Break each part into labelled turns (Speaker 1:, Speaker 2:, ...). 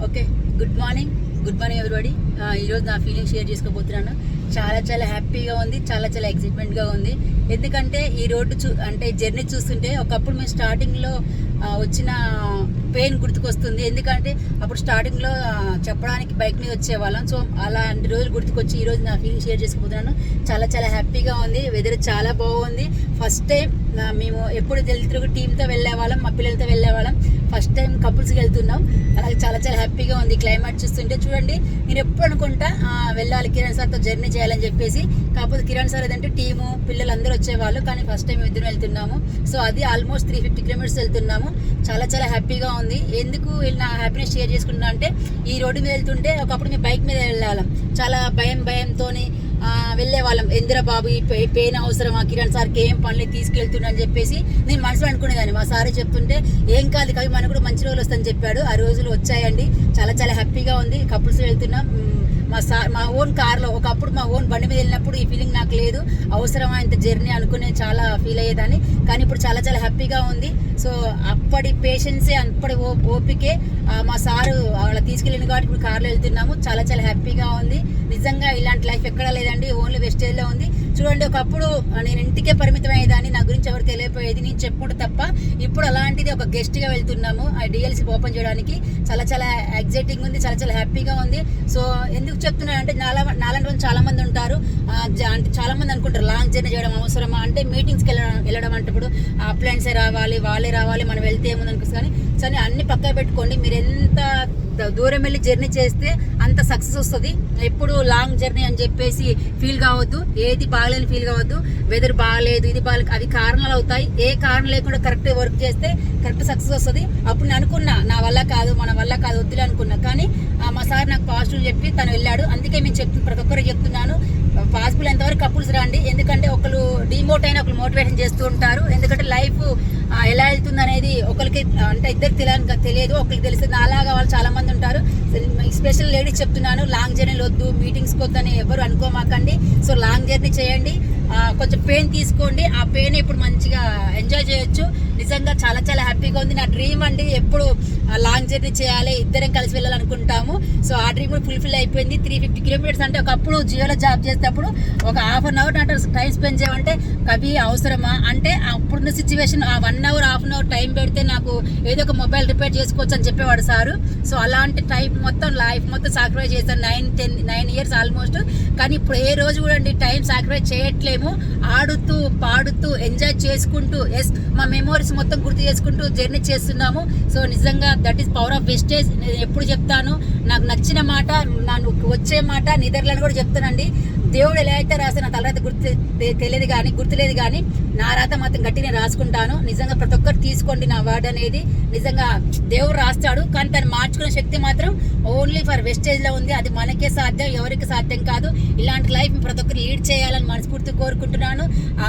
Speaker 1: Okay, good morning everybody. ఈరోజు నా feeling share చేసుకోబోతున్నాను. చాలా హ్యాపీగా ఉంది, చాలా ఎక్సైట్మెంట్గా ఉంది. ఎందుకంటే ఈ రోడ్డు అంటే జర్నీ చూస్తుంటే ఒకప్పుడు మేము స్టార్టింగ్లో వచ్చిన పెయిన్ గుర్తుకొస్తుంది. ఎందుకంటే అప్పుడు స్టార్టింగ్లో చెప్పడానికి బైక్ మీద వచ్చేవాళ్ళం. సో అలాంటి రోజులు గుర్తుకొచ్చి ఈరోజు నా ఫీలింగ్ షేర్ చేసుకోబోతున్నాను. చాలా హ్యాపీగా ఉంది. వెదర్ చాలా బాగుంది. ఫస్ట్ టైం మేము ఎప్పుడు తెలుగు టీంతో వెళ్ళేవాళ్ళం, మా పిల్లలతో వెళ్ళేవాళ్ళం. ఫస్ట్ టైం కపుల్స్కి వెళ్తున్నాం. అలాగే చాలా హ్యాపీగా ఉంది. క్లైమేట్ చూస్తుంటే చూడండి, నేను ఎప్పుడు అనుకుంటా వెళ్ళాలి కిరణ్ సార్తో జర్నీ చేయాలని చెప్పేసి. కాకపోతే కిరణ్ సార్ ఏదంటే టీము పిల్లలు అందరూ వచ్చేవాళ్ళు, కానీ ఫస్ట్ టైం ఇద్దరు వెళ్తున్నాము. సో అది ఆల్మోస్ట్ 350 కిలోమీటర్స్ వెళ్తున్నాము. చాలా హ్యాపీగా ఉంది. ఎందుకు నా హ్యాపీనెస్ షేర్ చేసుకుంటున్నా అంటే, ఈ రోడ్డు మీద వెళ్తుంటే ఒకప్పుడు మేము బైక్ మీద వెళ్ళాం. చాలా భయంతో వెళ్ళే వాళ్ళం. ఎందిరా బాబు, ఈ పెయిన్ అవసరమా, కిరణ్ సార్కి ఏం పనులు తీసుకెళ్తున్నా అని చెప్పేసి నేను మనసులో అనుకునేదాన్ని. మా సార్ చెప్తుంటే ఏం కాదు కవి, మనకు కూడా మంచి రోజులు వస్తుందని చెప్పాడు. ఆ రోజులు వచ్చాయండి. చాలా హ్యాపీగా ఉంది. కపుల్స్ వెళ్తున్నాం. మా ఓన్ కార్లో, ఒకప్పుడు మా ఓన్ బండి మీద వెళ్ళినప్పుడు ఈ ఫీలింగ్ నాకు లేదు. అవసరమా ఇంత జర్నీ అనుకునే చాలా ఫీల్ అయ్యేదాన్ని. కానీ ఇప్పుడు చాలా హ్యాపీగా ఉంది. సో అప్పటి పేషెన్సే, అప్పటి ఓపికే మా సారు అలా తీసుకెళ్ళింది కాబట్టి ఇప్పుడు కార్లో వెళ్తున్నాము. చాలా హ్యాపీగా ఉంది. నిజంగా ఇలాంటి లైఫ్ ఎక్కడా లేదండి. ఓన్లీ వెస్టేజ్లో ఉంది. చూడండి, ఒకప్పుడు నేను ఇంటికే పరిమితం అయ్యేదాన్ని, నా గురించి ఎవరు తెలియపోయేది, నేను చెప్పుకుంటే తప్ప. ఇప్పుడు అలాంటిది ఒక గెస్ట్గా వెళ్తున్నాము ఆ డిఎల్సీ ఓపెన్ చేయడానికి. చాలా ఎగ్జైటింగ్ ఉంది. చాలా హ్యాపీగా ఉంది. సో ఎందుకు చెప్తున్నాను అంటే, నాలాంటి వాళ్ళు చాలా మంది ఉంటారు. అంటే చాలా మంది అనుకుంటారు లాంగ్ జర్నీ చేయడం అవసరమా అంటే, మీటింగ్స్కి వెళ్ళడం అంటే ఇప్పుడు అప్లయన్సే రావాలి, వాళ్ళే రావాలి, మనం వెళ్తే ఏముంది అనిపిస్తుంది. కానీ అన్ని పక్కన పెట్టుకోండి. మీరు ఎంత దూరం వెళ్ళి జర్నీ చేస్తే అంత సక్సెస్ వస్తుంది. ఎప్పుడు లాంగ్ జర్నీ అని చెప్పేసి ఫీల్ కావద్దు, ఏది బాగలేని ఫీల్ కావద్దు. వెదర్ బాగలేదు, ఇది బాగలేదు, అవి కారణాలు అవుతాయి. ఏ కారణం లేకుండా కరెక్ట్ వర్క్ చేస్తే కరెక్ట్ సక్సెస్ వస్తుంది. అప్పుడు నేను అనుకున్నా నా వల్ల కాదు, మన వల్ల కాదు, వద్దులే అనుకున్నా. కానీ మా సార్ నాకు పాజిటివ్ చెప్పి తను వెళ్ళాడు. అందుకే మేము ప్రతి ఒక్కరికి చెప్తున్నాను, పాసిబుల్ ఎంతవరకు కపుల్స్ రండి. ఎందుకంటే ఒకరు డిమోట్ అయినా ఒకరు మోటివేషన్ చేస్తూ ఉంటారు. ఎందుకంటే లైఫ్ ఎలా వెళ్తుంది అనేది ఒకరికి అంటే ఇద్దరికి తెలియదు, ఒకరికి తెలుస్తుంది. నాలాగా వాళ్ళు చాలా మంది ఉంటారు. స్పెషల్ లేడీస్ చెప్తున్నాను, లాంగ్ జర్నీలు వద్దు, మీటింగ్స్కి వద్దని ఎవరు అనుకోమాకండి. సో లాంగ్ జర్నీ చేయండి. కొంచెం పెయిన్ తీసుకోండి. ఆ పెయిన్ ఇప్పుడు మంచిగా ఎంజాయ్ చేయొచ్చు. నిజంగా చాలా హ్యాపీగా ఉంది. నా డ్రీమ్ అండి, ఎప్పుడు లాంగ్ జర్నీ చేయాలి, ఇద్దరం కలిసి వెళ్ళాలనుకుంటాము. సో ఆ డ్రీమ్ కూడా ఫుల్ఫిల్ అయిపోయింది. 350 కిలోమీటర్స్ అంటే, ఒకప్పుడు జియోలో జాబ్ చేసేటప్పుడు ఒక ½ అన్ అవర్ అంటే టైం స్పెండ్ చేయమంటే కవి అవసరమా అంటే, అప్పుడున్న సిచ్యువేషన్ ఆ 1 అవర్ ½ అన్ అవర్ టైం పెడితే నాకు ఏదో ఒక మొబైల్ రిపేర్ చేసుకోవచ్చు అని చెప్పేవాడు సారు. సో అలాంటి టైం మొత్తం లైఫ్ మొత్తం సాక్రిఫైస్ చేశాను. 9 ఇయర్స్ ఆల్మోస్ట్. కానీ ఇప్పుడు ఏ రోజు కూడా అండి టైం సాక్రిఫైస్ చేయట్లేము. ఆడుతూ పాడుతూ ఎంజాయ్ చేసుకుంటూ మా మెమోరీస్ మొత్తం గుర్తు చేసుకుంటూ జర్నీ చేస్తున్నాము. సో నిజంగా that is power of wastage. నేను ఎప్పుడు చెప్తాను, నాకు నచ్చిన మాట, నాకు వచ్చే మాట నిద్రలను కూడా చెప్తానండి. దేవుడు ఎలా అయితే రాస్తే నా తలరాత గుర్తులేదు కానీ నా రాత మాత్రం గట్టినే రాసుకుంటాను. నిజంగా ప్రతి ఒక్కరు తీసుకోండి నా వర్డ్ అనేది. నిజంగా దేవుడు రాస్తాడు, కానీ తను మార్చుకునే శక్తి మాత్రం ఓన్లీ ఫర్ వెస్టేజ్లో ఉంది. అది మనకే సాధ్యం, ఎవరికి సాధ్యం కాదు. ఇలాంటి లైఫ్ ప్రతి ఒక్కరు లీడ్ చేయాలని మనస్ఫూర్తి కోరుకుంటున్నాను.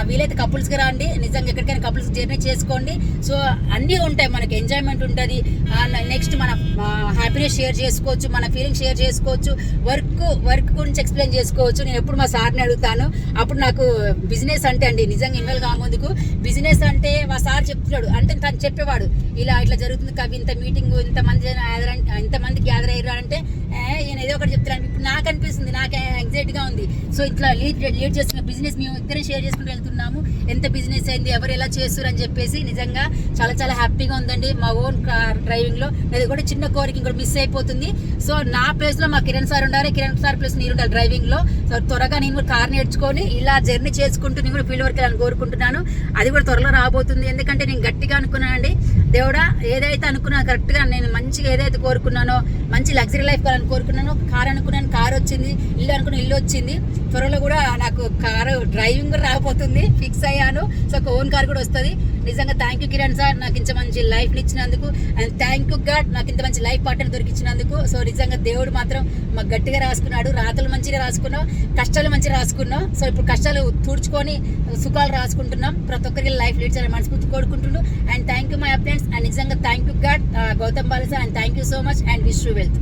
Speaker 1: వీలైతే కపుల్స్కి రండి. నిజంగా ఎక్కడికైనా కపుల్స్ జర్నీ చేసుకోండి. సో అన్నీ ఉంటాయి, మనకి ఎంజాయ్మెంట్ ఉంటుంది. నెక్స్ట్ మన హ్యాపీనెస్ షేర్ చేసుకోవచ్చు, మన ఫీలింగ్ షేర్ చేసుకోవచ్చు, వర్క్ గురించి ఎక్స్ప్లెయిన్ చేసుకోవచ్చు. నేను ఎప్పుడు మా సార్ని అడుగుతాను. అప్పుడు నాకు బిజినెస్ అంటే అండి, నిజంగా ఇన్వాల్వ్ కాముందుకు బిజినెస్ అంటే మా సార్ చెప్తున్నాడు అంటే తను చెప్పేవాడు, ఇట్లా జరుగుతుంది కవి, ఇంత మీటింగ్ ఇంతమంది గ్యాదర్ అయ్యారు అంటే ఈయన ఏదో ఒకటి చెప్తున్నాను. ఇప్పుడు నాకు అనిపిస్తుంది, నాకు యాంగ్జైటీగా ఉంది. సో ఇట్లా లీడ్ చేస్తున్న బిజినెస్ మేము ఇద్దరం షేర్ చేసుకుంటూ వెళ్తున్నాము. ఎంత బిజినెస్ అయింది, ఎవరు ఎలా చేస్తారు అని చెప్పేసి నిజంగా చాలా హ్యాపీగా ఉందండి. మా ఓన్ కార్ డ్రైవింగ్లో అది కూడా చిన్న కోరిక ఇంకోటి మిస్ అయిపోతుంది. సో నా ప్లేస్లో మా కిరణ్ సార్ ఉండాలి, కిరణ్ సార్ ప్లేస్ నేను ఉండాలి డ్రైవింగ్లో. సో త్వరగా నేను కూడా కార్ నేర్చుకొని ఇలా జర్నీ చేసుకుంటూ నేను కూడా ఫీల్డ్ వర్క్ వెళ్ళాలని కోరుకుంటున్నాను. అది కూడా త్వరలో రాబోతుంది. ఎందుకంటే నేను గట్టిగా అనుకున్నానండి, దేవుడా ఏదైతే అనుకున్నా కరెక్ట్గా, నేను మంచిగా ఏదైతే కోరుకున్నానో, మంచి లగ్జరీ లైఫ్ కావాలని కోరుకున్నాను. కార్ అనుకున్నాను, కార్ వచ్చింది. ఇల్లు అనుకున్న ఇల్లు వచ్చింది. త్వరలో కూడా నాకు కారు డ్రైవింగ్ కూడా రాబోతుంది, ఫిక్స్ అయ్యాను. సో ఒక ఓన్ కార్ కూడా వస్తుంది. నిజంగా థ్యాంక్ యూ కిరణ్ సార్, నాకు ఇంత మంచి లైఫ్ని ఇచ్చినందుకు. అండ్ థ్యాంక్ యూ గాడ్, నాకు ఇంత మంచి లైఫ్ పార్ట్నర్ దొరికించినందుకు. సో నిజంగా దేవుడు మాత్రం మాకు గట్టిగా రాసుకున్నాడు. రాతలు మంచిగా రాసుకున్నాం, కష్టాలు మంచిగా రాసుకున్నాం. సో ఇప్పుడు కష్టాలు తుడుచుకొని సుఖాలు రాసుకుంటున్నాం. ప్రతి ఒక్కరికి లైఫ్ లీడ్ చేయాలని మనస్ఫూర్తి కోరుకుంటున్నాం. And thank you my friends. And నిజంగా thank you god, Gautham Balu sir, and thank you so much and wish you wealth.